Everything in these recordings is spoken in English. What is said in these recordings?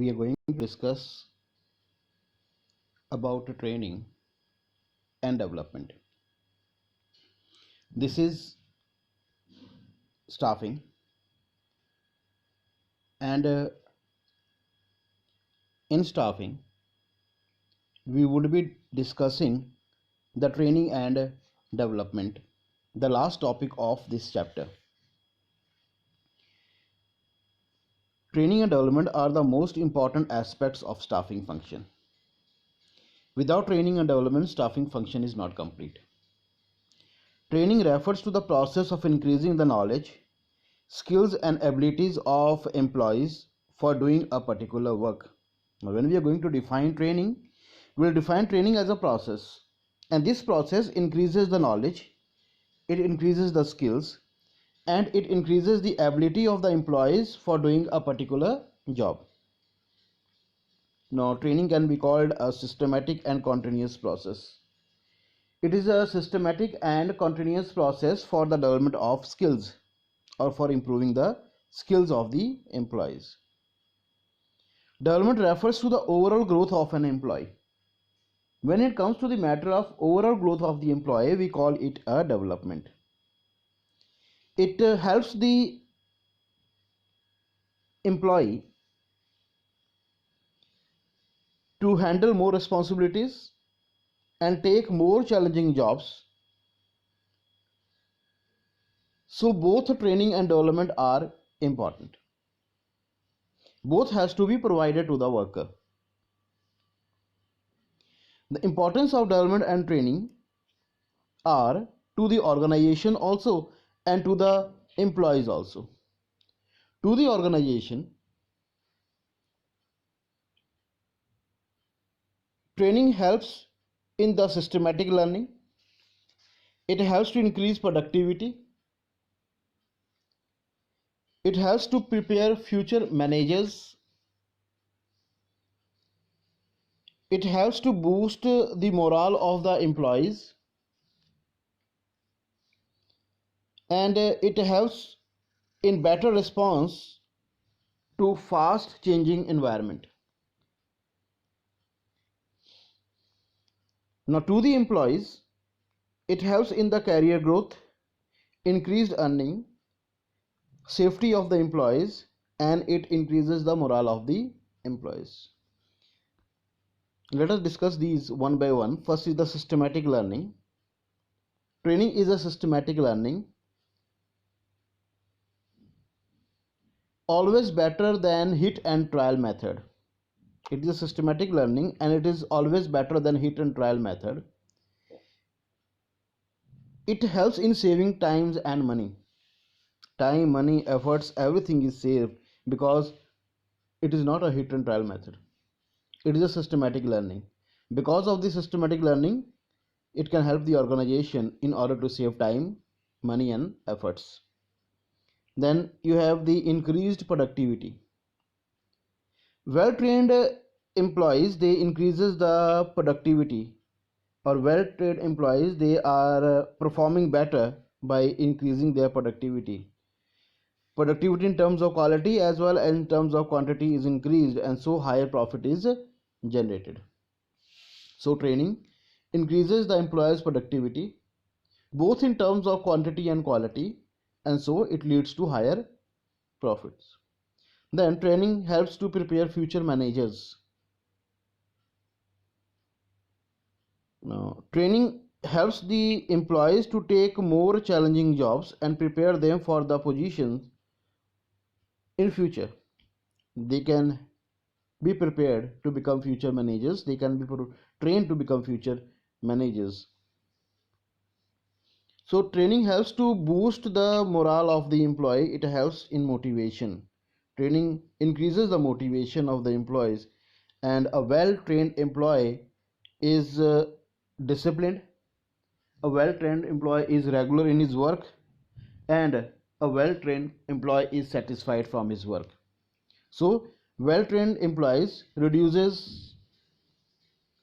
we are going to discuss about training and development. This is staffing, and in staffing, we would be discussing the training and development, the last topic of this chapter. Training and development are the most important aspects of staffing function. Without training and development, staffing function is not complete. Training refers to the process of increasing the knowledge, skills and abilities of employees for doing a particular work. Now, when we are going to define training, we will define training as a process, and this process increases the knowledge, it increases the skills, and it increases the ability of the employees for doing a particular job. Now, training can be called a systematic and continuous process. It is a systematic and continuous process for the development of skills or for improving the skills of the employees. Development refers to the overall growth of an employee. When it comes to the matter of overall growth of the employee, we call it a development. It helps the employee to handle more responsibilities and take more challenging jobs. So both training and development are important. Both has to be provided to the worker. The importance of development and training are to the organization also and to the employees also. To the organization, training helps in the systematic learning. It helps to increase productivity. It helps to prepare future managers. It helps to boost the morale of the employees, and it helps in better response to fast changing environment. Now, to the employees, it helps in the career growth, increased earning, safety of the employees, and it increases the morale of the employees. Let us discuss these one by one. First is the systematic learning. Training is a systematic learning, always better than hit and trial method. It is a systematic learning and it is always better than hit and trial method. It helps in saving times and money. Time, money, efforts, everything is saved because it is not a hit and trial method. It is a systematic learning. Because of the systematic learning, it can help the organization in order to save time, money and efforts. Then you have the increased productivity. Well trained employees, they increases the productivity, or well trained employees, they are performing better by increasing their productivity. Productivity in terms of quality as well as in terms of quantity is increased, and so higher profit is generated. So training increases the employee's productivity both in terms of quantity and quality, and so it leads to higher profits. Then training helps to prepare future managers. Now, training helps the employees to take more challenging jobs and prepare them for the positions in future. They can be prepared to become future managers. They can be trained to become future managers. So training helps to boost the morale of the employee. It helps in motivation. Training increases the motivation of the employees, and a well-trained employee is disciplined. A well-trained employee is regular in his work, and a well-trained employee is satisfied from his work. So well-trained employees reduces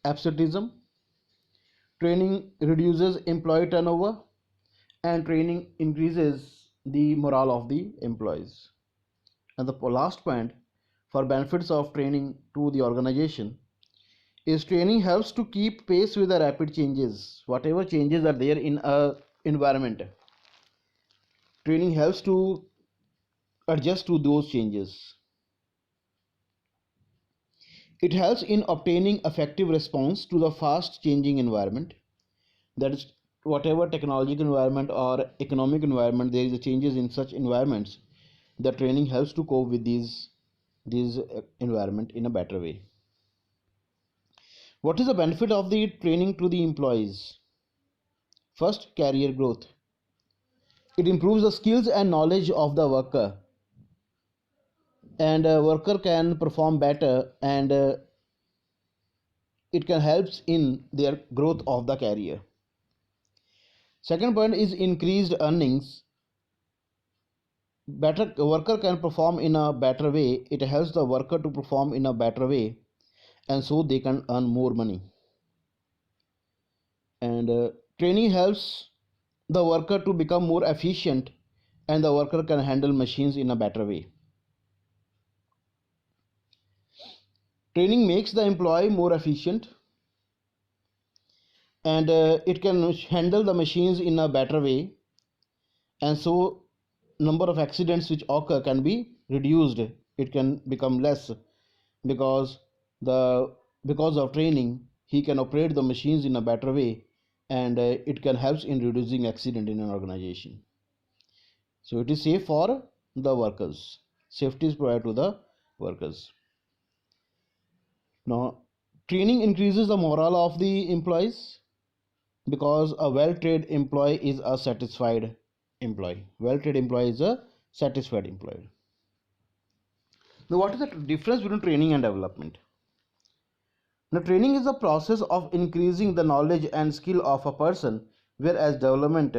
absenteeism, training reduces employee turnover, and training increases the morale of the employees. And the last point, for benefits of training to the organization is training helps to keep pace with the rapid changes. Whatever changes are there in a environment, training helps to adjust to those changes. It helps in obtaining effective response to the fast changing environment. That is, whatever technological environment or economic environment there is a changes in such environments, the training helps to cope with these environment in a better way. What is the benefit of the training to the employees? First, career growth. It improves the skills and knowledge of the worker, and a worker can perform better, and it can helps in their growth of the career. Second point is increased earnings. Better worker can perform in a better way. It helps the worker to perform in a better way, and so they can earn more money. And training helps the worker to become more efficient, and the worker can handle machines in a better way. Training makes the employee more efficient, and it can handle the machines in a better way, and so number of accidents which occur can be reduced. It can become less because the because of training he can operate the machines in a better way, and it can help in reducing accident in an organization. So it is safe for the workers. Safety is provided to the workers. Now, training increases the morale of the employees because a well-trained employee is a satisfied employee. Well-trained employee is a satisfied employee. Now, what is the difference between training and development? Now, training is the process of increasing the knowledge and skill of a person, whereas development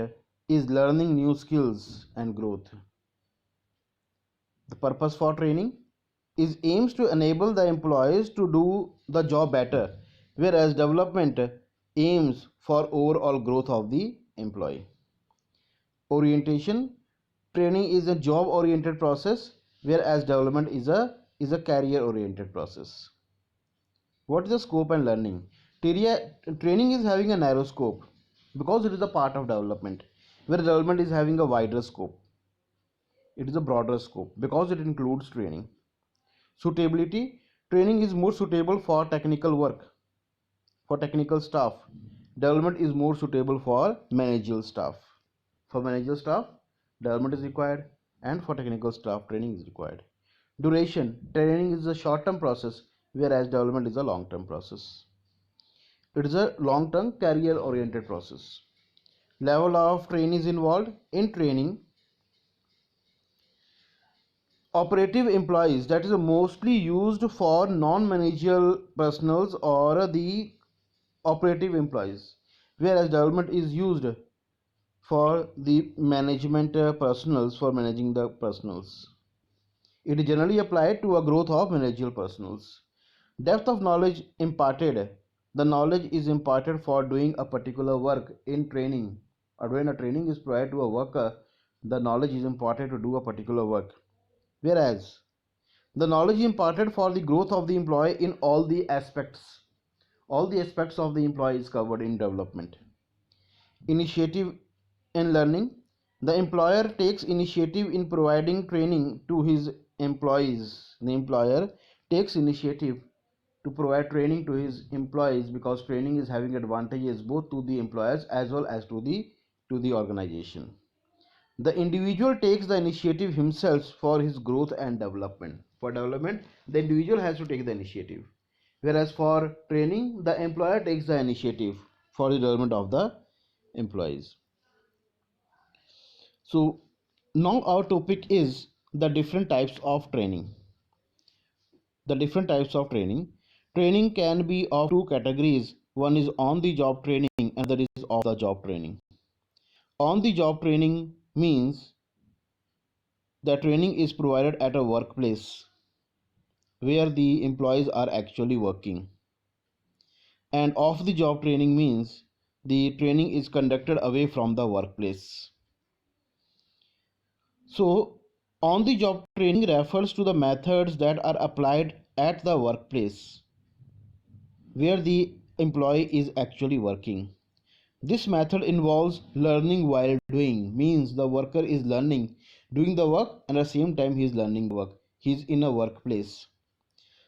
is learning new skills and growth. The purpose for training is aims to enable the employees to do the job better, whereas development aims for overall growth of the employee. Orientation: training is a job oriented process, whereas development is a career oriented process. What is the scope and learning? Training is having a narrow scope because it is a part of development, where development is having a wider scope. It is a broader scope because it includes training. Suitability: training is more suitable for technical work, for technical staff. Development is more suitable for managerial staff. For managerial staff, development is required, and for technical staff, training is required. Duration: training is a short term process, whereas development is a long term process. It is a long term career oriented process. Level of trainees involved in training: operative employees, that is mostly used for non-managerial personals or the operative employees, whereas development is used for the management personals, for managing the personals. It is generally applied to a growth of managerial personals. Depth of knowledge imparted: the knowledge is imparted for doing a particular work in training, or when a training is provided to a worker, the knowledge is imparted to do a particular work, whereas the knowledge imparted for the growth of the employee in all the aspects of the employee is covered in development. Initiative in learning: the employer takes initiative in providing training to his employees. The employer takes initiative to provide training to his employees because training is having advantages both to the employers as well as to the organization. The individual takes the initiative himself for his growth and development. For development, the individual has to take the initiative, whereas for training, the employer takes the initiative for the development of the employees. So now our topic is the different types of training. The different types of training. Training can be of two categories. One is on the job training and another is off the job training. On the job training means the training is provided at a workplace where the employees are actually working. And off the job training means the training is conducted away from the workplace. So On the job training refers to the methods that are applied at the workplace where the employee is actually working. This method involves learning while doing, means the worker is learning, doing the work, and at the same time he is learning the work. He is in a workplace.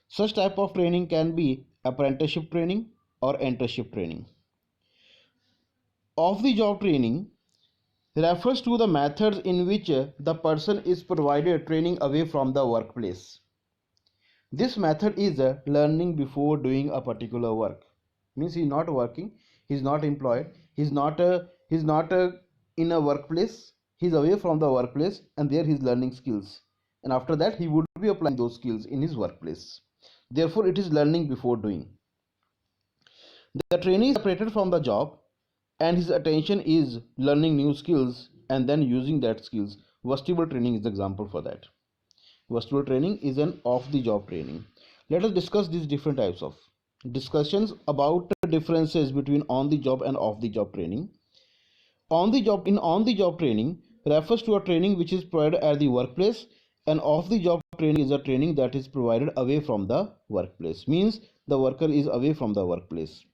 Such type of training can be apprenticeship training or internship training. Off the job training refers to the methods in which the person is provided training away from the workplace. This method is learning before doing a particular work. Means he is not working, he is not employed, he is not in a workplace. He is away from the workplace, and there he is learning skills. And after that, he would be applying those skills in his workplace. Therefore, it is learning before doing. The trainee is separated from the job, and his attention is learning new skills and then using that skills. Vestibular training is the example for that. Vestibular training is an off-the-job training. Let us discuss these different types of discussions about the differences between on-the-job and off-the-job training. On-the-job training refers to a training which is provided at the workplace, and off-the-job training is a training that is provided away from the workplace. Means the worker is away from the workplace.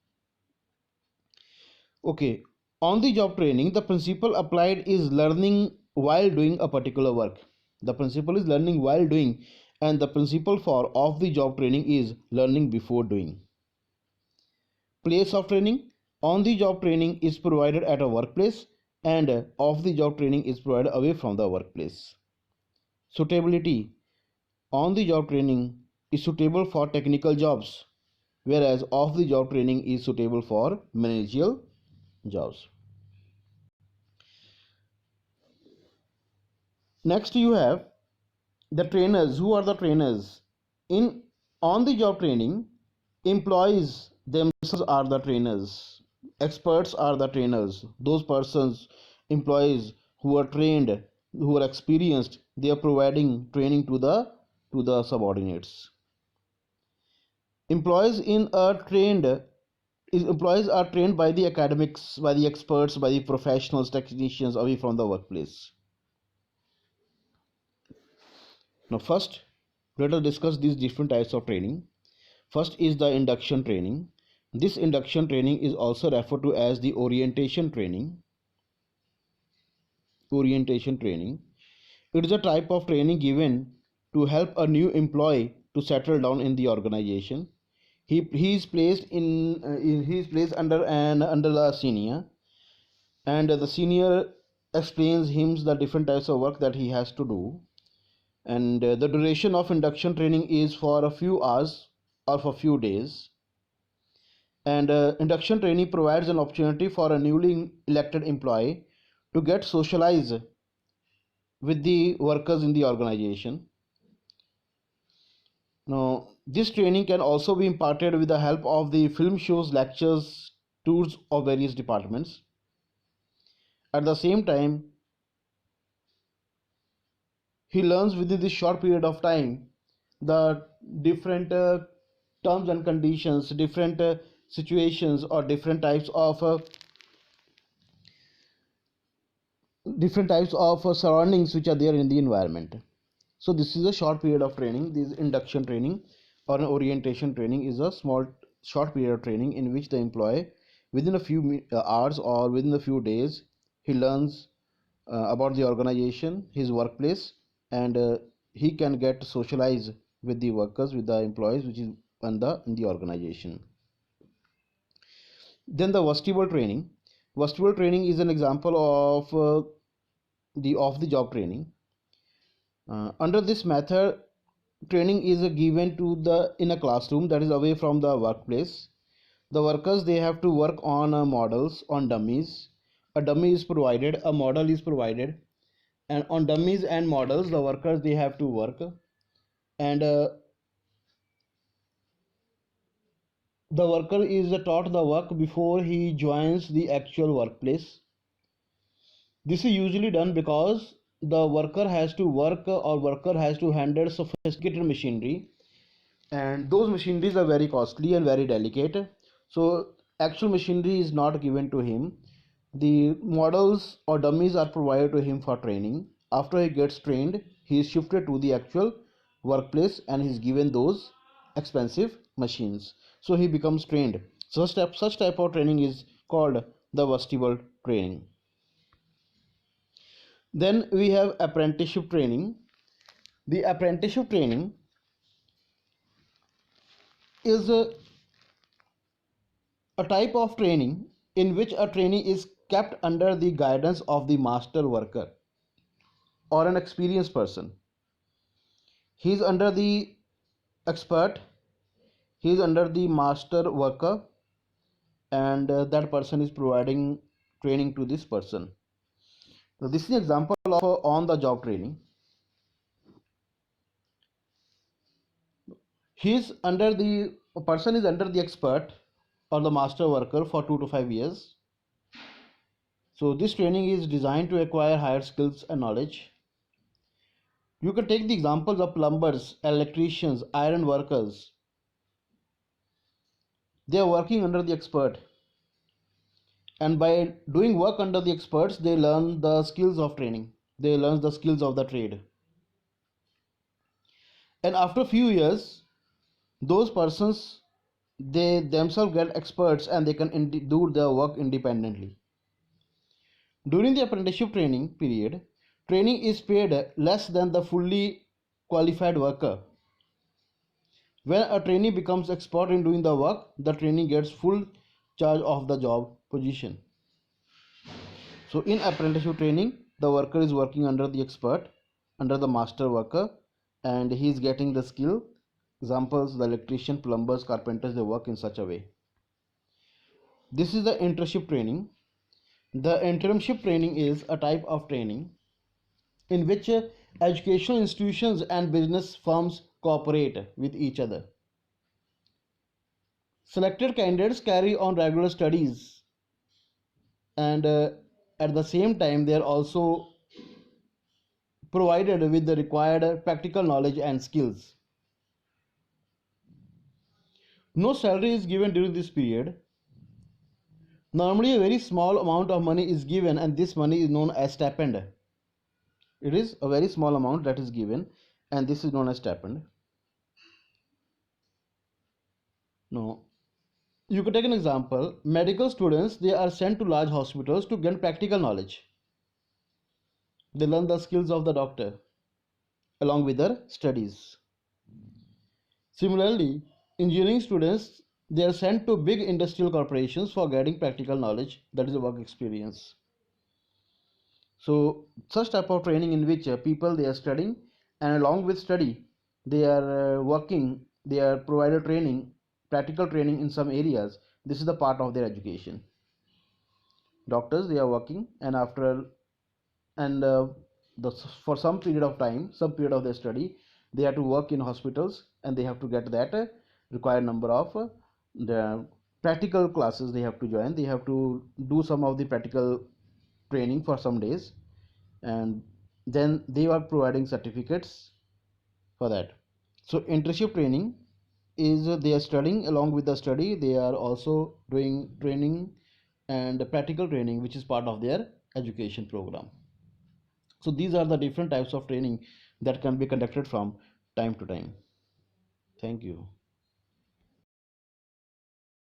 Okay, on the job training, the principle applied is learning while doing a particular work. The principle is learning while doing, and the principle for off the job training is learning before doing. Place of training: on the job training is provided at a workplace, and off the job training is provided away from the workplace. Suitability: on the job training is suitable for technical jobs, whereas off the job training is suitable for managerial jobs. Next, you have the trainers. Who are the trainers? In on the job training, employees themselves are the trainers. Experts are the trainers. Those persons, employees who are trained, who are experienced, they are providing training to the subordinates. Employees in a trained Employees are trained by the academics, by the experts, by the professionals, technicians away from the workplace. Now, first, let us discuss these different types of training. First is the induction training. This induction training is also referred to as the orientation training. Orientation training. It is a type of training given to help a new employee to settle down in the organization. He is placed he is placed under the senior, and the senior explains him the different types of work that he has to do. And the duration of induction training is for a few hours or for few days. And induction training provides an opportunity for a newly elected employee to get socialized with the workers in the organization. Now, this training can also be imparted with the help of the film shows, lectures, tours of various departments. At the same time, he learns within this short period of time the different terms and conditions, different situations, or different types of surroundings which are there in the environment. So this is a short period of training. This induction training or an orientation training is a small short period of training in which the employee within a few hours or within a few days he learns about the organization, his workplace, and he can get socialized with the workers, with the employees which is in the organization. Then the vestibular training. Vestibular training is an example of the off the job training. Under this method, training is given to the in a classroom that is away from the workplace. The workers, they have to work on models, on dummies. A dummy is provided, a model is provided, and on dummies and models the workers, they have to work. And the worker is taught the work before he joins the actual workplace. This is usually done because the worker has to work or worker has to handle sophisticated machinery, and those machineries are very costly and very delicate. So actual machinery is not given to him. The models or dummies are provided to him for training. After he gets trained, he is shifted to the actual workplace and he is given those expensive machines. So he becomes trained. Such type of training is called the vestibular training. Then we have apprenticeship training. The apprenticeship training is a type of training in which a trainee is kept under the guidance of the master worker or an experienced person. He is under the expert, he is under the master worker, and that person is providing training to this person. So this is an example of on the job training. He is under the a person is under the expert or the master worker for 2 to 5 years. So this training is designed to acquire higher skills and knowledge. You can take the examples of plumbers, electricians, iron workers. They are working under the expert, and by doing work under the experts they learn the skills of training, they learn the skills of the trade, and after a few years those persons, they themselves get experts and they can do their work independently. During the apprenticeship training period, training is paid less than the fully qualified worker. When a trainee becomes expert in doing the work, the trainee gets full charge of the job position. So in apprenticeship training, the worker is working under the expert, under the master worker, and he is getting the skill. Examples: the electrician, plumbers, carpenters, they work in such a way. This is the internship training. The internship training is a type of training in which educational institutions and business firms cooperate with each other. Selected candidates carry on regular studies, and at the same time they are also provided with the required practical knowledge and skills. No salary is given during this period. Normally, a very small amount of money is given, and this money is known as stipend. It is a very small amount that is given, and this is known as stipend. No. You could take an example. Medical students, they are sent to large hospitals to gain practical knowledge. They learn the skills of the doctor along with their studies. Similarly, engineering students, they are sent to big industrial corporations for getting practical knowledge, that is a work experience. So such type of training in which people, they are studying, and along with study they are working, they are provided training, practical training in some areas. This is the part of their education. Doctors, they are working, and after and the, for some period of time, some period of their study, they have to work in hospitals, and they have to get that required number of the practical classes they have to join. They have to do some of the practical training for some days, and then they are providing certificates for that. So internship training is they are studying, along with the study they are also doing training and practical training, which is part of their education program. So these are the different types of training that can be conducted from time to time. Thank you.